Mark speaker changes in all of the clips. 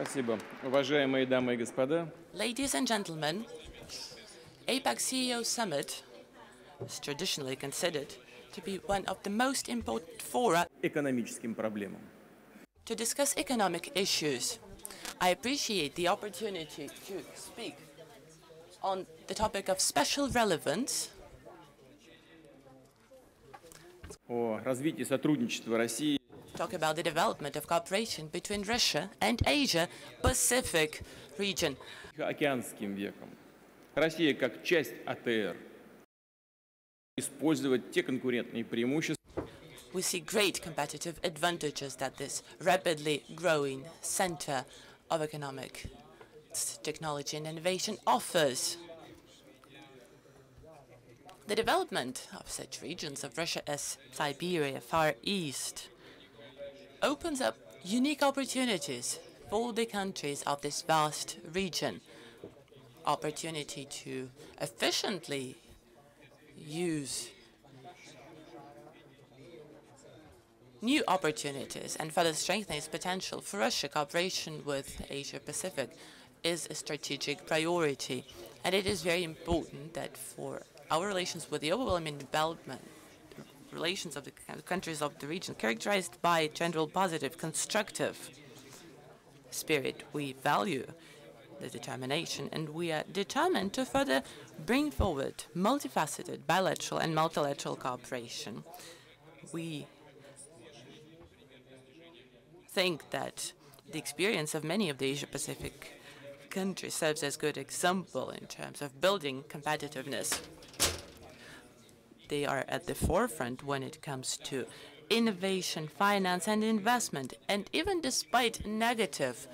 Speaker 1: Спасибо. Уважаемые дамы и господа,
Speaker 2: Ladies and gentlemen, APEC CEO Summit is traditionally considered to be one of the most important fora
Speaker 1: экономическим проблемам.
Speaker 2: to discuss economic issues. I appreciate the opportunity to speak on the topic of special relevance
Speaker 1: О развитии сотрудничества России
Speaker 2: talk about the development of cooperation between Russia and Asia-Pacific region.
Speaker 1: и океанским веком. Россия как часть АТР использовать те конкурентные преимущества,
Speaker 2: We see great competitive advantages that this rapidly growing center of economic technology and innovation offers. The development of such regions of Russia as Siberia, Far East, opens up unique opportunities for the countries of this vast region. Opportunity to efficiently use new opportunities and further strengthen its potential for Russia. Cooperation with Asia-Pacific is a strategic priority, and it is very important that for our relations with the overwhelming development, relations of the countries of the region characterized by general positive, constructive spirit, we value the determination, and we are determined to further bring forward multifaceted bilateral and multilateral cooperation. We think that the experience of many of the Asia-Pacific countries serves as a good example in terms of building competitiveness. They are at the forefront when it comes to innovation, finance, and investment. And even despite negative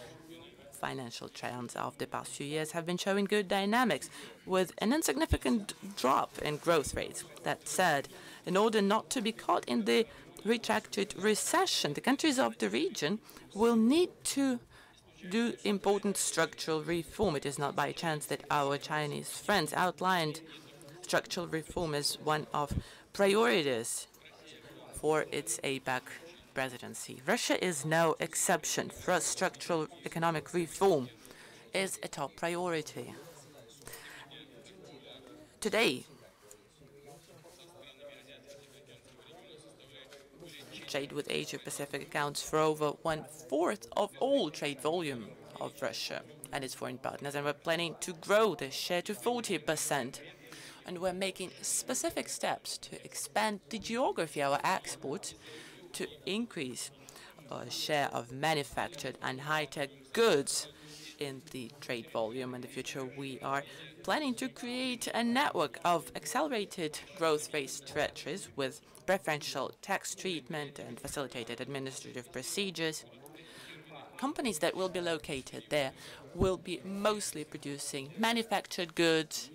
Speaker 2: financial trends of the past few years have been showing good dynamics with an insignificant drop in growth rates. That said, in order not to be caught in the retracted recession, the countries of the region will need to do important structural reform. It is not by chance that our Chinese friends outlined structural reform as one of priorities for its APEC presidency. Russia is no exception. For us, structural economic reform is a top priority. Today, trade with Asia-Pacific accounts for over 1/4 of all trade volume of Russia and its foreign partners, and we're planning to grow this share to 40%. And we're making specific steps to expand the geography of our exports to increase our share of manufactured and high-tech goods in the trade volume. In the future, we are planning to create a network of accelerated growth rate treasuries with preferential tax treatment and facilitated administrative procedures. Companies that will be located there will be mostly producing manufactured goods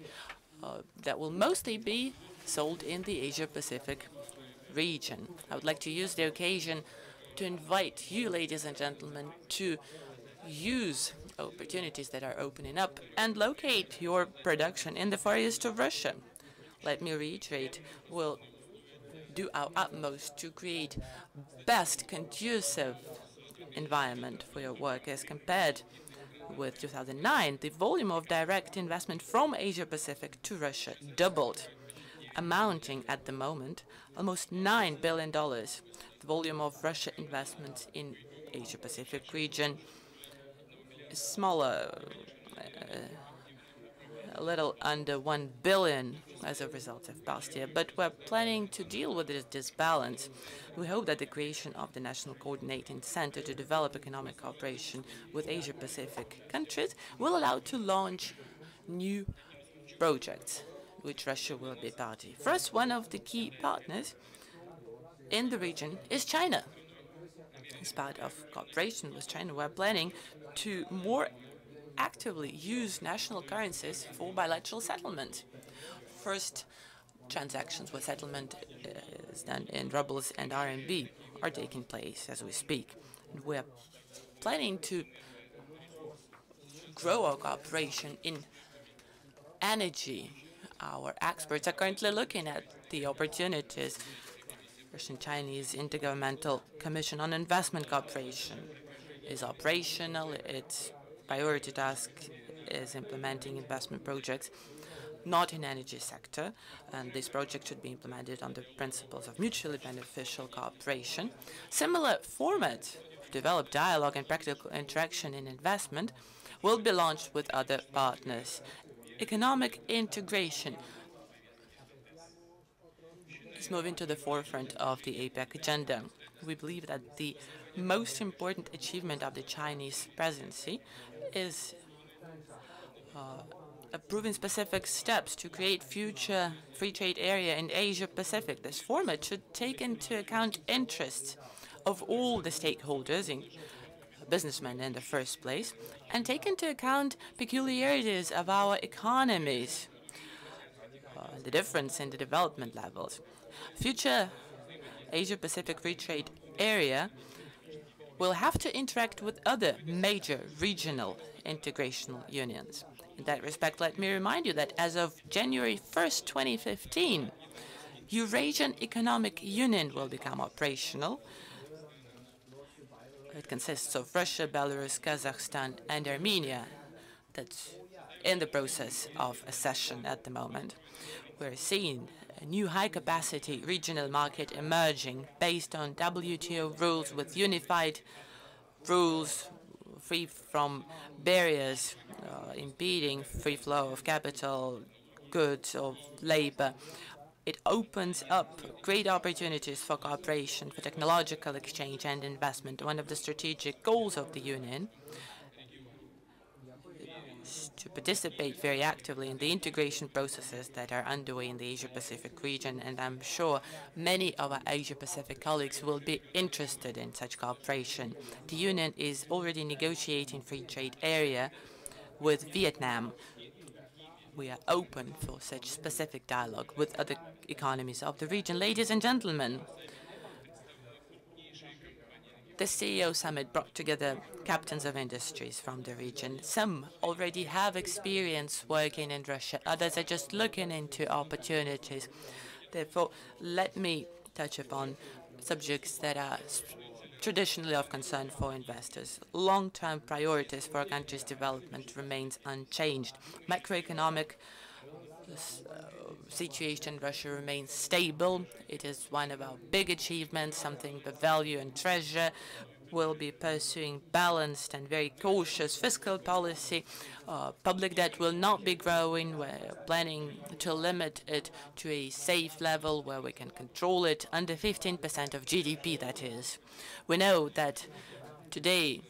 Speaker 2: that will mostly be sold in the Asia-Pacific region. I would like to use the occasion to invite you, ladies and gentlemen, to use opportunities that are opening up and locate your production in the Far East of Russia. Let me reiterate, we'll do our utmost to create best conducive environment for your work. As compared with 2009, the volume of direct investment from Asia-Pacific to Russia doubled, amounting at the moment almost $9 billion. The volume of Russia investments in Asia-Pacific region is smaller, a little under $1 billion as a result of past year, but we're planning to deal with this disbalance. We hope that the creation of the National Coordinating Center to develop economic cooperation with Asia-Pacific countries will allow to launch new projects, which Russia will be party. First, one of the key partners in the region is China. As part of cooperation with China, we're planning to more actively use national currencies for bilateral settlement. First, transactions with settlement is done in rubles and RMB are taking place as we speak. And we're planning to grow our cooperation in energy. Our experts are currently looking at the opportunities. Russian-Chinese Intergovernmental Commission on Investment Cooperation is operational. Its priority task is implementing investment projects not in energy sector, and this project should be implemented on the principles of mutually beneficial cooperation. Similar format to develop dialogue and practical interaction in investment will be launched with other partners. Economic integration is moving to the forefront of the APEC agenda. We believe that the most important achievement of the Chinese presidency is approving specific steps to create future free trade area in Asia-Pacific. This format should take into account interests of all the stakeholders, in businessmen in the first place, and take into account peculiarities of our economies, the difference in the development levels. Future Asia-Pacific free trade area will have to interact with other major regional integrational unions. In that respect, let me remind you that as of January 1st, 2015, Eurasian Economic Union will become operational. It consists of Russia, Belarus, Kazakhstan, and Armenia. That's in the process of accession at the moment. We're seeing a new high-capacity regional market emerging based on WTO rules with unified rules, free from barriers impeding free flow of capital, goods, or labor. It opens up great opportunities for cooperation, for technological exchange and investment. One of the strategic goals of the Union is to participate very actively in the integration processes that are underway in the Asia-Pacific region, and I'm sure many of our Asia-Pacific colleagues will be interested in such cooperation. The Union is already negotiating free trade area with Vietnam. We are open for such specific dialogue with other economies of the region. Ladies and gentlemen, the CEO Summit brought together captains of industries from the region. Some already have experience working in Russia. Others are just looking into opportunities. Therefore, let me touch upon subjects that are traditionally of concern for investors. Long-term priorities for a country's development remains unchanged. Macroeconomic situation in Russia remains stable. It is one of our big achievements, something to value and treasure. We'll be pursuing balanced and very cautious fiscal policy. Public debt will not be growing. We're planning to limit it to a safe level where we can control it under 15% of GDP, that is. We know that today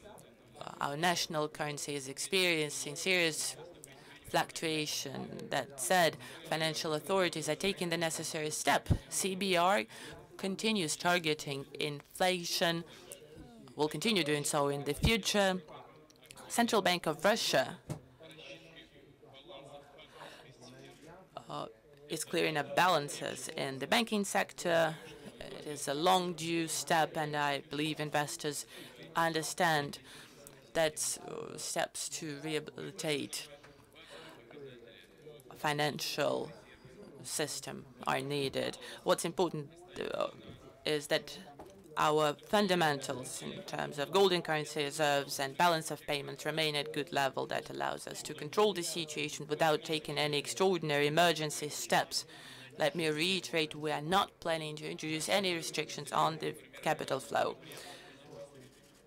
Speaker 2: our national currency is experiencing serious fluctuation. That said, financial authorities are taking the necessary step. CBR continues targeting inflation, will continue doing so in the future. Central Bank of Russia is clearing up balances in the banking sector. It is a long due step, and I believe investors understand that steps to rehabilitate financial system are needed. What's important is that our fundamentals in terms of golden currency reserves and balance of payments remain at good level. That allows us to control the situation without taking any extraordinary emergency steps. Let me reiterate, we are not planning to introduce any restrictions on the capital flow.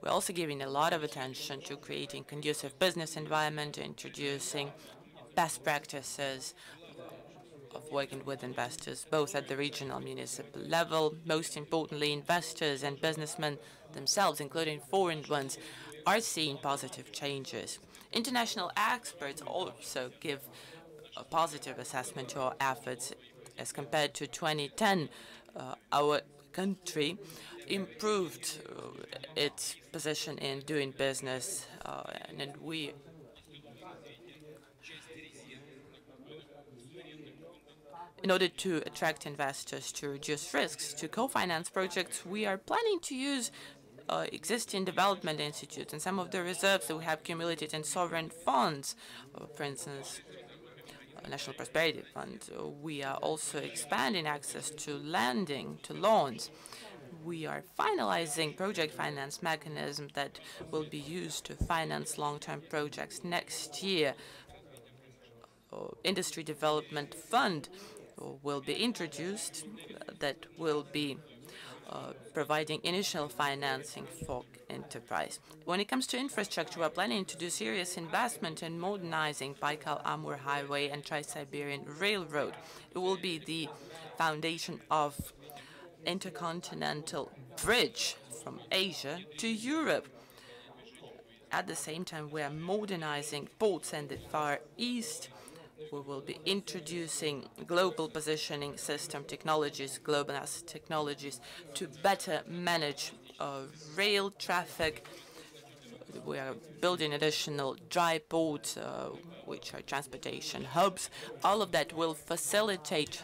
Speaker 2: We're also giving a lot of attention to creating conducive business environment, introducing best practices of working with investors, both at the regional municipal level. Most importantly, investors and businessmen themselves, including foreign ones, are seeing positive changes. International experts also give a positive assessment to our efforts. As compared to 2010, our country improved its position in doing business, and we in order to attract investors, to reduce risks, to co-finance projects, we are planning to use existing development institutes and some of the reserves that we have accumulated in sovereign funds, for instance, National Prosperity Fund. We are also expanding access to lending, to loans. We are finalizing project finance mechanism that will be used to finance long-term projects next year. Industry Development Fund will be introduced that will be providing initial financing for enterprise. When it comes to infrastructure, we're planning to do serious investment in modernizing Baikal-Amur Highway and Trans-Siberian Railroad. It will be the foundation of intercontinental bridge from Asia to Europe. At the same time, we are modernizing ports in the Far East. We will be introducing global positioning system technologies, GLOBALS technologies, to better manage rail traffic. We are building additional dry ports, which are transportation hubs. All of that will facilitate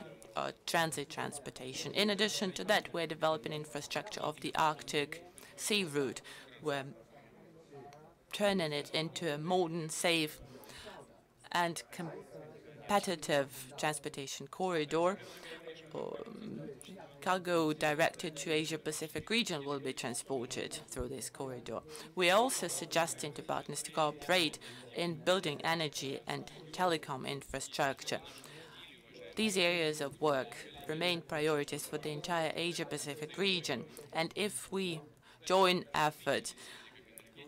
Speaker 2: transit transportation. In addition to that, we're developing infrastructure of the Arctic sea route. We're turning it into a modern, safe, and competitive transportation corridor. Cargo directed to Asia-Pacific region will be transported through this corridor. We are also suggesting to partners to cooperate in building energy and telecom infrastructure. These areas of work remain priorities for the entire Asia-Pacific region, and if we join efforts,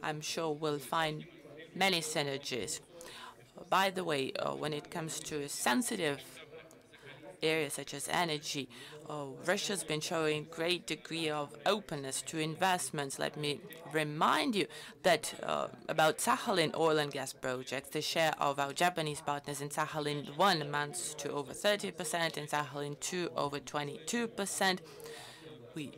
Speaker 2: I'm sure we'll find many synergies. By the way, when it comes to sensitive areas such as energy, Russia's been showing great degree of openness to investments. Let me remind you that about Sakhalin oil and gas projects, the share of our Japanese partners in Sakhalin-1 amounts to over 30%, in Sakhalin-2 over 22%. We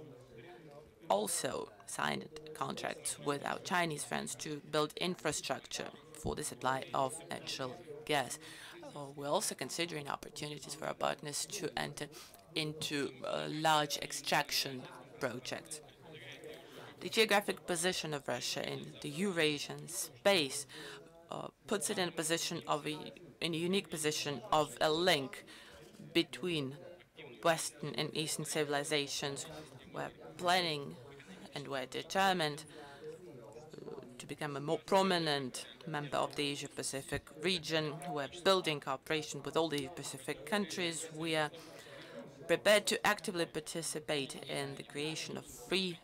Speaker 2: also signed contracts with our Chinese friends to build infrastructure for the supply of natural gas. We're also considering opportunities for our partners to enter into large extraction projects. The geographic position of Russia in the Eurasian space puts it in a unique position of a link between Western and Eastern civilizations. We're planning and we're determined to become a more prominent member of the Asia-Pacific region. We're building cooperation with all the Asia-Pacific countries. We are prepared to actively participate in the creation of free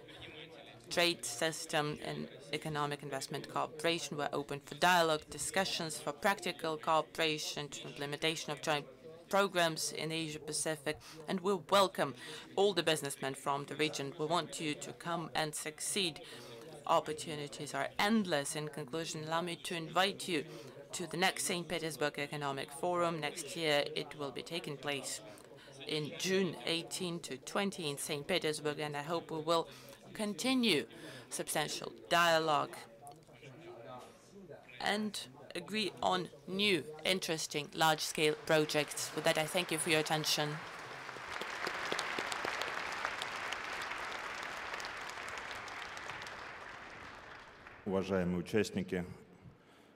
Speaker 2: trade system and economic investment cooperation. We're open for dialogue, discussions, for practical cooperation, to implementation of joint programs in Asia-Pacific, and we welcome all the businessmen from the region. We want you to come and succeed. Opportunities are endless. In conclusion, allow me to invite you to the next St. Petersburg Economic Forum. Next year, it will be taking place in June 18 to 20 in St. Petersburg, and I hope we will continue substantial dialogue and agree on new, interesting, large-scale projects. With that, I thank you for your attention.
Speaker 3: Уважаемые участники,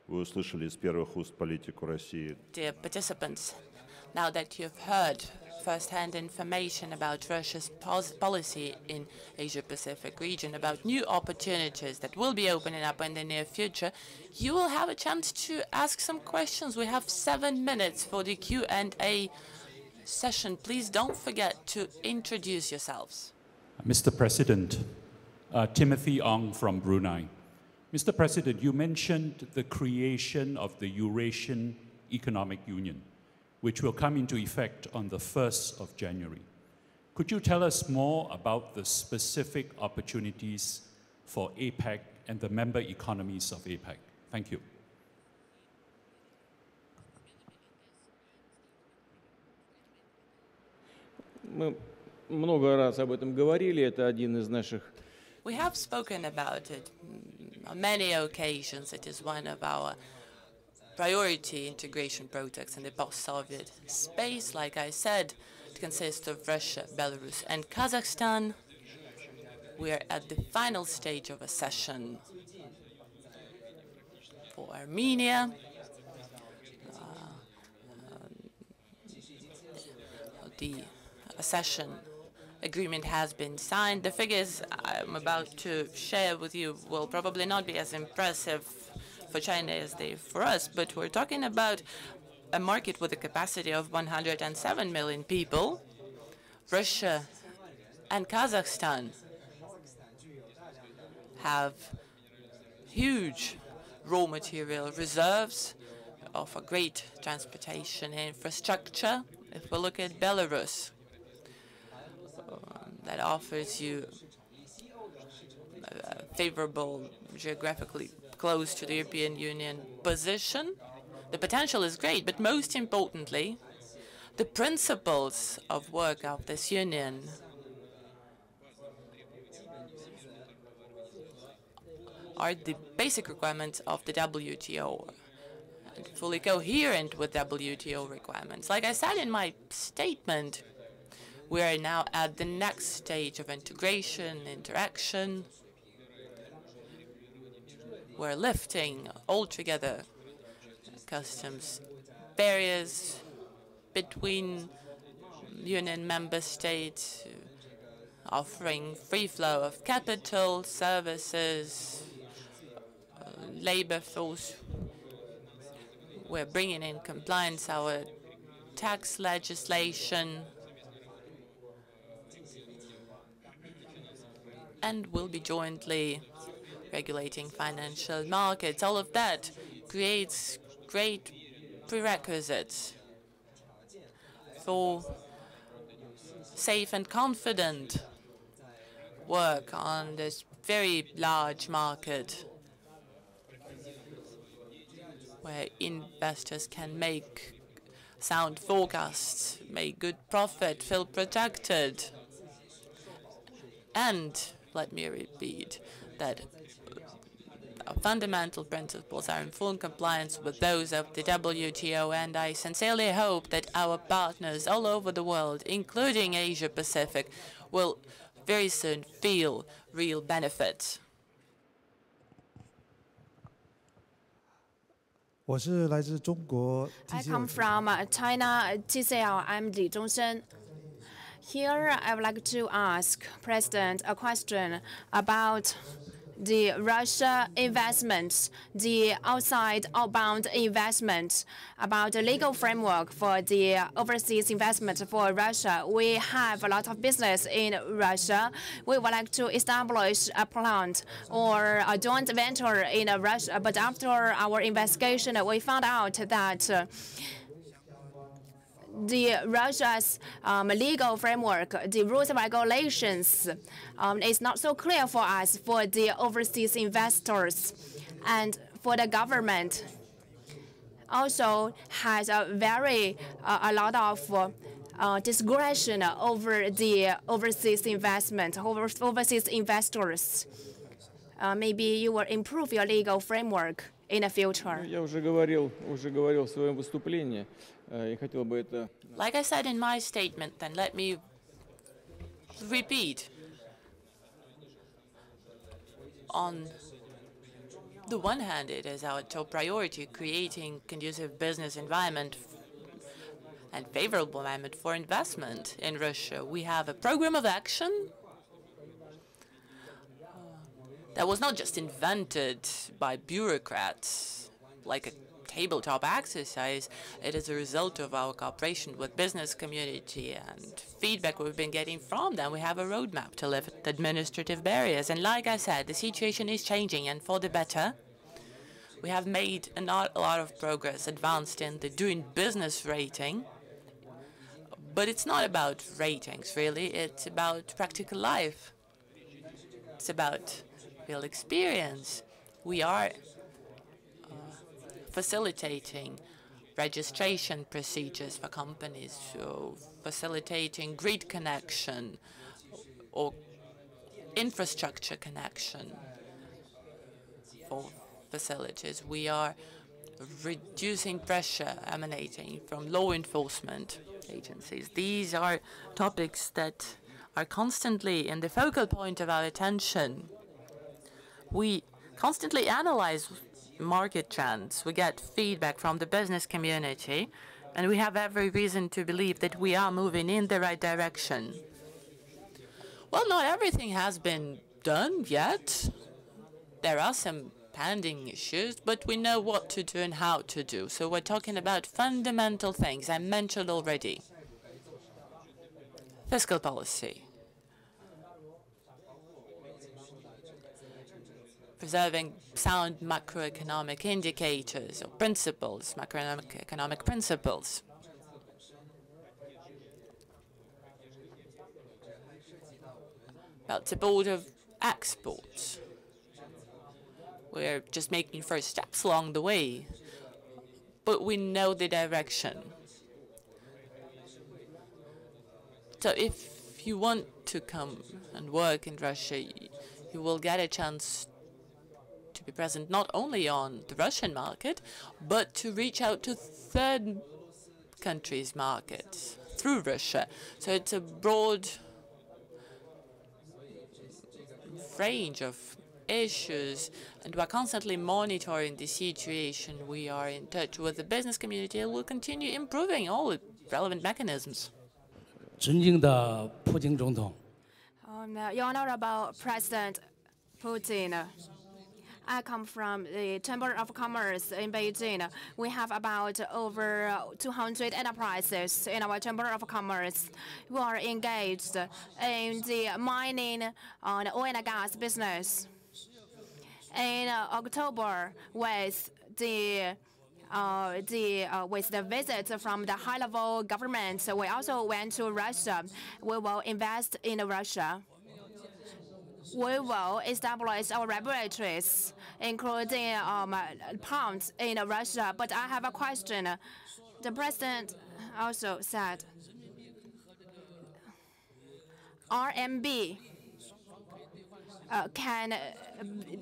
Speaker 3: вы услышали из первых уст политику России.
Speaker 2: Dear participants, now that you've heard first-hand information about Russia's policy in Asia-Pacific region, about new opportunities that will be opening up in the near future, you will have a chance to ask some questions. We have 7 minutes for the Q&A session. Please don't forget to introduce yourselves.
Speaker 4: Mr. President, Timothy Ong from Brunei. Mr. President, you mentioned the creation of the Eurasian Economic Union, which will come into effect on the 1st of January. Could you tell us more about the specific opportunities for APEC and the member economies of APEC? Thank you.
Speaker 1: Мы много раз об этом говорили, это один из наших.
Speaker 2: We have spoken about it on many occasions. It is one of our priority integration projects in the post-Soviet space. Like I said, it consists of Russia, Belarus, and Kazakhstan. We are at the final stage of accession for Armenia. The accession agreement has been signed. The figures I'm about to share with you will probably not be as impressive for China as they for us, but we're talking about a market with a capacity of 107 million people. Russia and Kazakhstan have huge raw material reserves, offer great transportation infrastructure. If we look at Belarus, that offers you a favorable, geographically close to the European Union position. The potential is great, but most importantly, the principles of work of this union are the basic requirements of the WTO and fully coherent with WTO requirements. Like I said in my statement, we are now at the next stage of integration, interaction. We're lifting altogether customs barriers between Union member states, offering free flow of capital, services, labor force. We're bringing in compliance our tax legislation, and we'll be jointly regulating financial markets. All of that creates great prerequisites for safe and confident work on this very large market where investors can make sound forecasts, make good profit, feel protected. And let me repeat that our fundamental principles are in full compliance with those of the WTO, and I sincerely hope that our partners all over the world, including Asia Pacific, will very soon feel real benefits.
Speaker 5: I come from China, TCL. I'm Li Zhongshen. Here, I would like to ask President a question about the Russia investments, the outside outbound investments, about the legal framework for the overseas investment for Russia. We have a lot of business in Russia. We would like to establish a plant or a joint venture in Russia, but after our investigation, we found out that the Russia's legal framework, the rules and regulations, is not so clear for us, for the overseas investors. And for the government, also has a lot of discretion over the overseas investment, overseas investors. Maybe you will improve your legal framework in the future.
Speaker 1: Я уже говорил в своем выступлении.
Speaker 2: Like I said in my statement, then let me repeat. On the one hand, it is our top priority, creating conducive business environment and favorable environment for investment in Russia. We have a program of action that was not just invented by bureaucrats like a tabletop exercise. It is a result of our cooperation with business community and feedback we've been getting from them. We have a roadmap to lift administrative barriers. And like I said, the situation is changing, and for the better. We have made a lot of progress, advanced in the doing business rating. But it's not about ratings, really. It's about practical life. It's about real experience. We are facilitating registration procedures for companies, so facilitating grid connection or infrastructure connection for facilities. We are reducing pressure emanating from law enforcement agencies. These are topics that are constantly in the focal point of our attention. We constantly analyze market trends. We get feedback from the business community, and we have every reason to believe that we are moving in the right direction. Well, not everything has been done yet. There are some pending issues, but we know what to do and how to do. So we're talking about fundamental things I mentioned already. Fiscal policy. Preserving sound macroeconomic indicators or principles, macroeconomic principles. About the board of exports. We're just making first steps along the way, but we know the direction. So if you want to come and work in Russia, you will get a chance to be present not only on the Russian market, but to reach out to third countries' markets through Russia. So it's a broad range of issues, and we're constantly monitoring the situation. We are in touch with the business community and will continue improving all the relevant mechanisms.
Speaker 5: Your Honorable President Putin, I come from the Chamber of Commerce in Beijing. We have about over 200 enterprises in our Chamber of Commerce who are engaged in the mining and oil and gas business. In October, with the visit from the high-level government, we also went to Russia. We will invest in Russia. We will establish our laboratories, including pumps in Russia. But I have a question. The president also said RMB can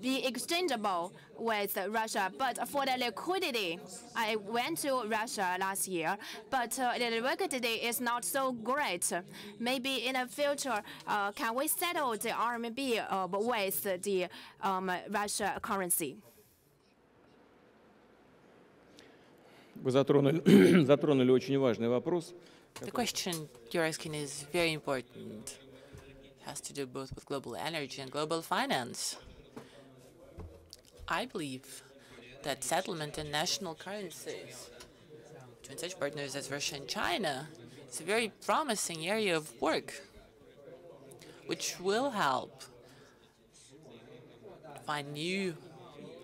Speaker 5: be exchangeable with Russia, but for the liquidity, I went to Russia last year, but the liquidity is not so great. Maybe in the future, can we settle the RMB with the Russia currency?
Speaker 1: Вы затронули очень важный вопрос.
Speaker 2: The question you're asking is very important. It has to do both with global energy and global finance. I believe that settlement in national currencies between such partners as Russia and China is a very promising area of work, which will help find new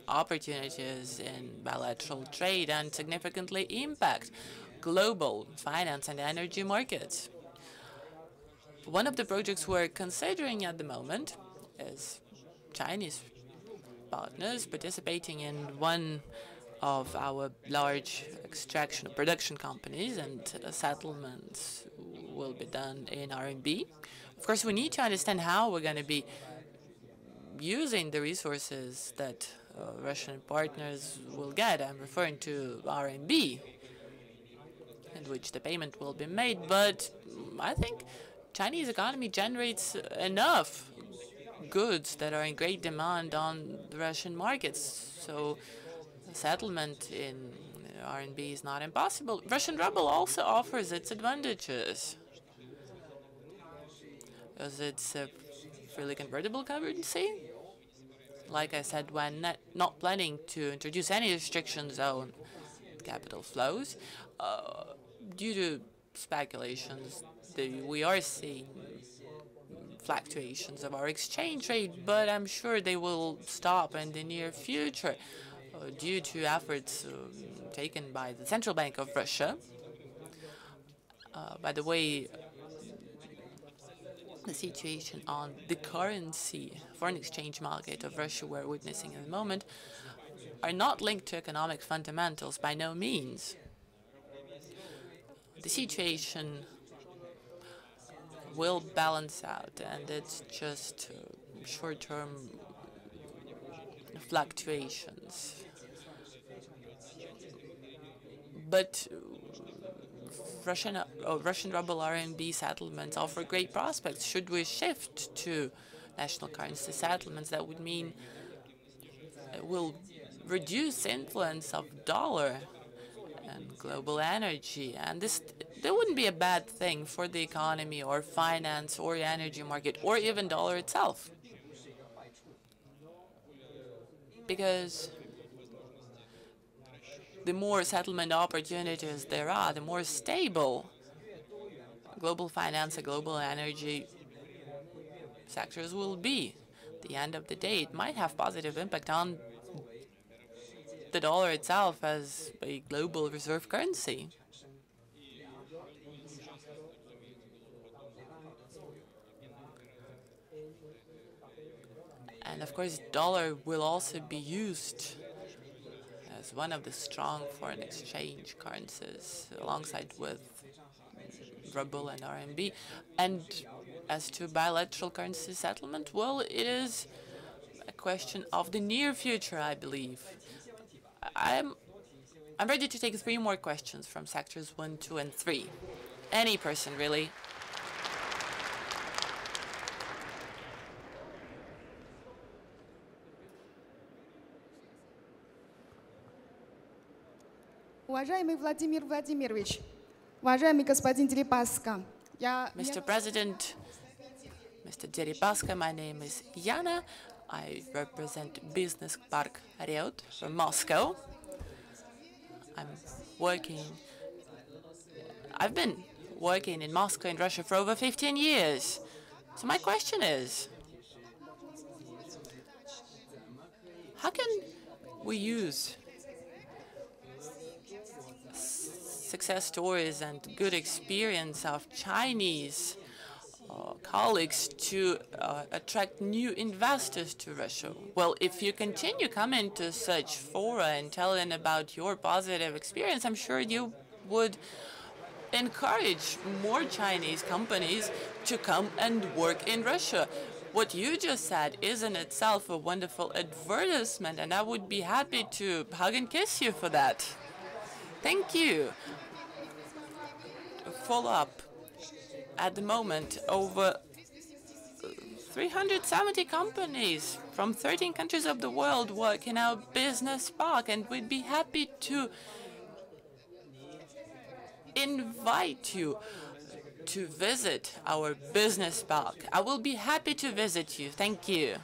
Speaker 2: opportunities in bilateral trade and significantly impact global finance and energy markets. One of the projects we're considering at the moment is Chinese partners participating in one of our large extraction and production companies, and settlements will be done in RMB. Of course, we need to understand how we're going to be using the resources that Russian partners will get. I'm referring to RMB, in which the payment will be made, but I think Chinese economy generates enough goods that are in great demand on the Russian markets, so settlement in RMB is not impossible. Russian ruble also offers its advantages, as it's a freely convertible currency. Like I said, we're not planning to introduce any restrictions on capital flows. Due to speculations, we are seeing fluctuations of our exchange rate, but I'm sure they will stop in the near future due to efforts taken by the Central Bank of Russia. By the way, the situation on the currency, foreign exchange market of Russia we're witnessing at the moment are not linked to economic fundamentals by no means. The situation will balance out, and it's just short-term fluctuations. But Russian ruble RMB settlements offer great prospects. Should we shift to national currency settlements, that would mean it will reduce influence of dollar and global energy, and this That wouldn't be a bad thing for the economy or finance or energy market or even dollar itself. Because the more settlement opportunities there are, the more stable global finance and global energy sectors will be. At the end of the day, it might have positive impact on the dollar itself as a global reserve currency. And of course, dollar will also be used as one of the strong foreign exchange currencies alongside with ruble and RMB. And as to bilateral currency settlement, well, it is a question of the near future, I believe. I'm ready to take 3 more questions from sectors 1, 2, and 3. Any person, really.
Speaker 6: Уважаемый Владимир Владимирович, уважаемый господин Дерипаска,
Speaker 2: Mr. President, Mr. Deripaska, my name is Yana. I represent Business Park Reut from Moscow. I've been working in Moscow and Russia for over 15 years. So my question is, how can we use success stories and good experience of Chinese colleagues to attract new investors to Russia? Well, if you continue coming to such fora and telling about your positive experience, I'm sure you would encourage more Chinese companies to come and work in Russia. What you just said is in itself a wonderful advertisement, and I would be happy to hug and kiss you for that. Thank you. Follow up. At the moment, over 370 companies from 13 countries of the world work in our business park, and we'd be happy to invite you to visit our business park. I will be happy to visit you. Thank you.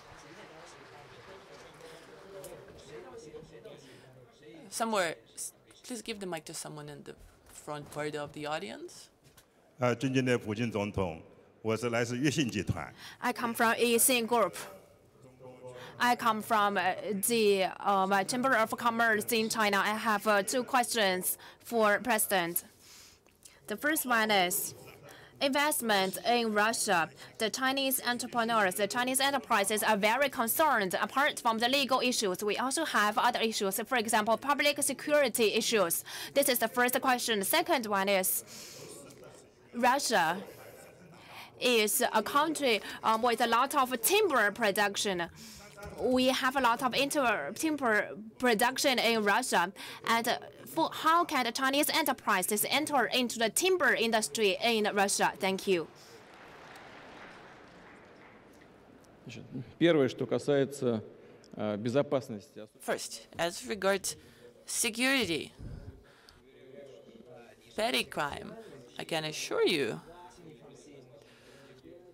Speaker 2: Somewhere, please give the mic to someone in the front part of the audience.
Speaker 7: 尊敬的普京总统，我是来自越信集团。
Speaker 5: I come from Yixin Group. I come from the Chamber of Commerce in China. I have 2 questions for President. The first one is investment in Russia. The Chinese entrepreneurs, the Chinese enterprises are very concerned. Apart from the legal issues, we also have other issues. For example, public security issues. This is the first question. The second one is Russia is a country with a lot of timber production. We have a lot of timber production in Russia. And how can the Chinese enterprises enter into the timber industry in Russia? Thank you.
Speaker 1: Первое, что касается безопасности.
Speaker 2: First, as regards security, petty crime, I can assure you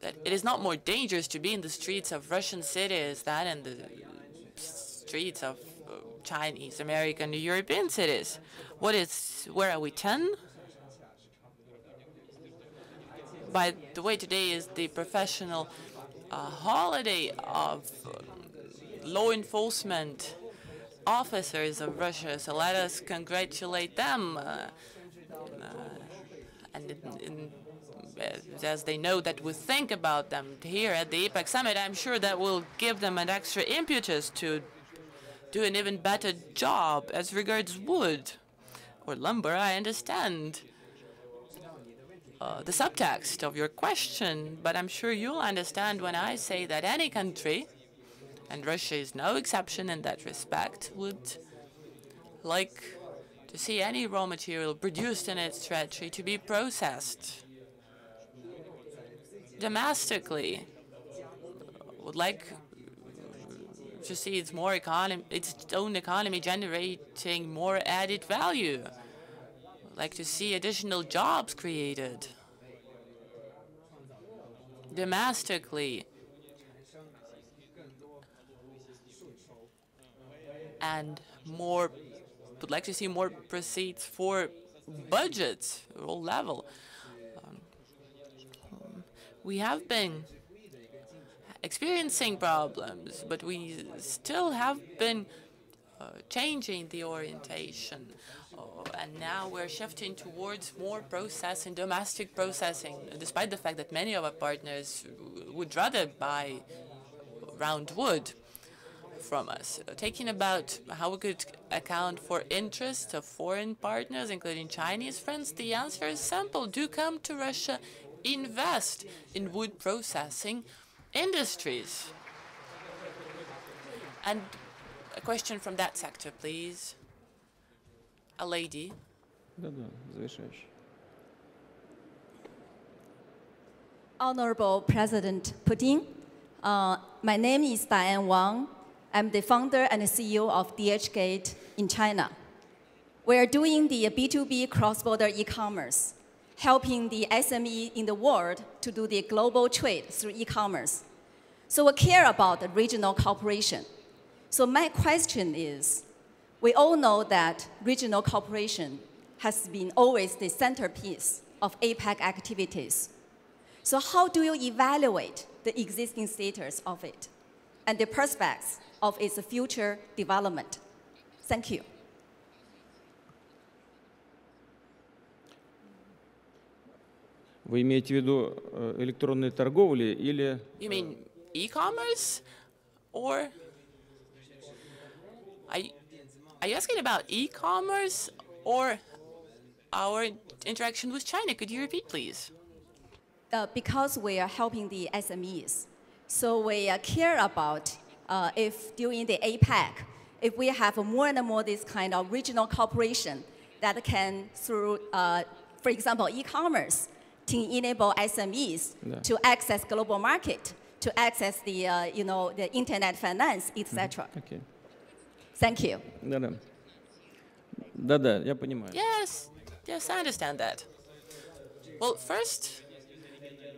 Speaker 2: that it is not more dangerous to be in the streets of Russian cities than in the streets of Chinese, American, European cities. Where are we, 10? By the way, today is the professional holiday of law enforcement officers of Russia, so let us congratulate them. As they know that we think about them here at the APEC Summit, I'm sure that will give them an extra impetus to do an even better job. As regards wood or lumber, I understand the subtext of your question, but I'm sure you'll understand when I say that any country, and Russia is no exception in that respect, would like to see any raw material produced in its territory to be processed domestically, would like to see its own economy generating more added value, like to see additional jobs created domestically, and would like to see more proceeds for budgets at all level. We have been experiencing problems, but we still have been changing the orientation. And now we're shifting towards more processing, domestic processing, despite the fact that many of our partners would rather buy round wood from us. Taking about how we could account for interest of foreign partners, including Chinese friends, the answer is simple. Do come to Russia, invest in wood processing industries. And a question from that sector, please. A lady.
Speaker 1: Да-да, завершающий.
Speaker 8: Honorable President Putin, my name is Diane Wang. I'm the founder and CEO of DHgate in China. We are doing the B2B cross-border e-commerce, helping the SME in the world to do the global trade through e-commerce. So we care about the regional cooperation. So my question is, we all know that regional cooperation has been always the centerpiece of APEC activities. So how do you evaluate the existing status of it and the prospects of its future development? Thank you.
Speaker 1: Вы имеете в виду электронные торговли или...
Speaker 2: You mean e-commerce? Or are you asking about e-commerce or our interaction with China? Could you repeat, please?
Speaker 8: Because we are helping the SMEs, so we care about if during the APEC, if we have more and more this kind of regional cooperation that can, through, for example, e-commerce, to enable SMEs to access global market, to access the, the internet finance, etc.
Speaker 1: Okay.
Speaker 8: Thank you.
Speaker 1: Да-да. Да-да, я понимаю.
Speaker 2: Yes, I understand that. Well, first,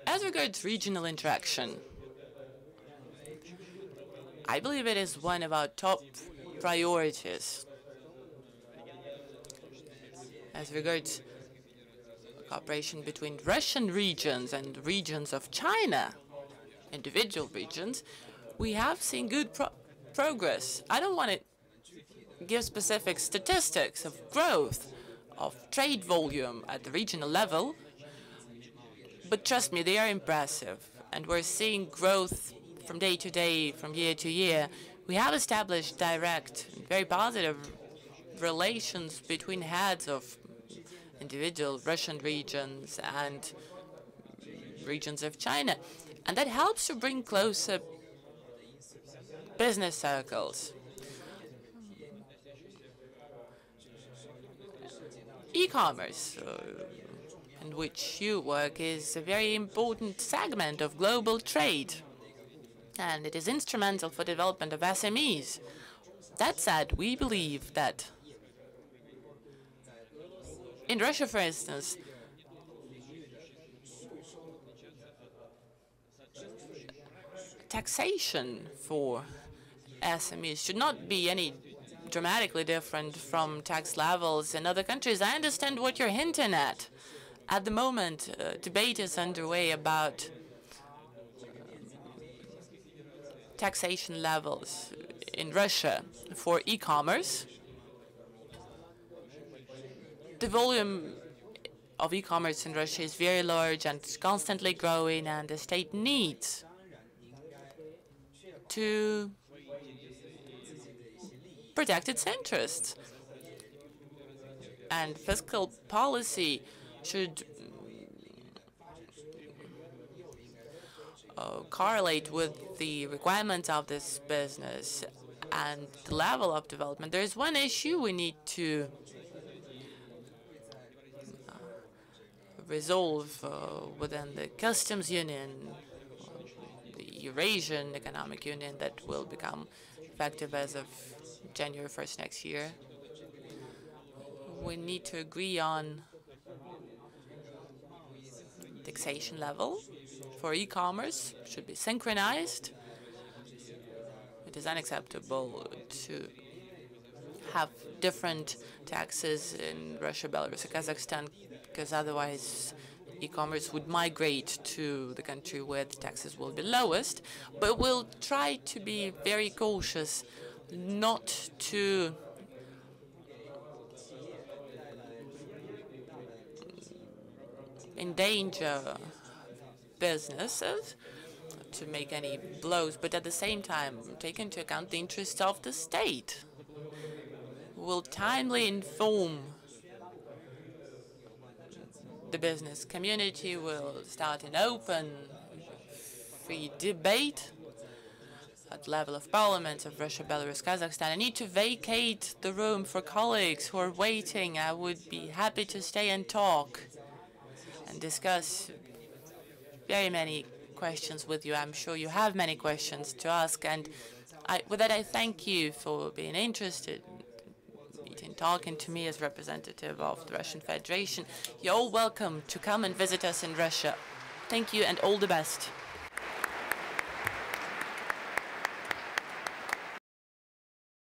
Speaker 2: as regards regional interaction, I believe it is one of our top priorities. As regards cooperation between Russian regions and regions of China, individual regions, we have seen good progress. I don't want to give specific statistics of growth of trade volume at the regional level, but trust me, they are impressive. And we're seeing growth from day to day, from year to year. We have established direct, very positive relations between heads of individual Russian regions and regions of China. And that helps to bring closer business circles. E-commerce, in which you work, is a very important segment of global trade, and it is instrumental for development of SMEs. That said, we believe that in Russia, for instance, taxation for SMEs should not be any dramatically different from tax levels in other countries. I understand what you're hinting at. At the moment, debate is underway about taxation levels in Russia for e-commerce. The volume of e-commerce in Russia is very large and it's constantly growing, and the state needs to protect its interests. And fiscal policy should correlate with the requirements of this business and the level of development. There is one issue we need to resolve within the customs union, the Eurasian Economic Union that will become effective as of January 1st next year. We need to agree on taxation level for e-commerce should be synchronized. It is unacceptable to have different taxes in Russia, Belarus, and Kazakhstan, because otherwise e-commerce would migrate to the country where the taxes will be lowest. But we'll try to be very cautious not to endanger businesses, to make any blows, but at the same time take into account the interests of the state. We'll timely inform the business community, will start an open, free debate at the level of parliaments of Russia, Belarus, Kazakhstan. I need to vacate the room for colleagues who are waiting. I would be happy to stay and talk and discuss very many questions with you. I'm sure you have many questions to ask, and with that I thank you for being interested in talking to me as representative of the Russian Federation. You're all welcome to come and visit us in Russia. Thank you and all the best.